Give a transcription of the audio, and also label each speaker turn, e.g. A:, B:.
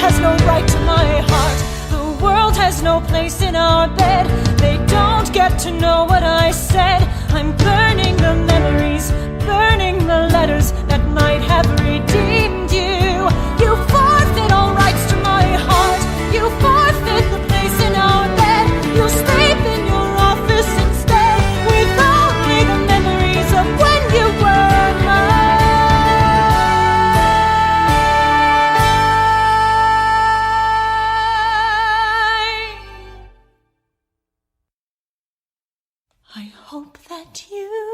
A: has no right to my heart. The world has no place in our bed. They don't get to know what I said. I'm burning the memories, burning the letters that might have redeemed you. You forfeit all rights to my heart. You forfeit the place in our bed. You sleep in your office instead, with only the memories of when you were mine. I hope that you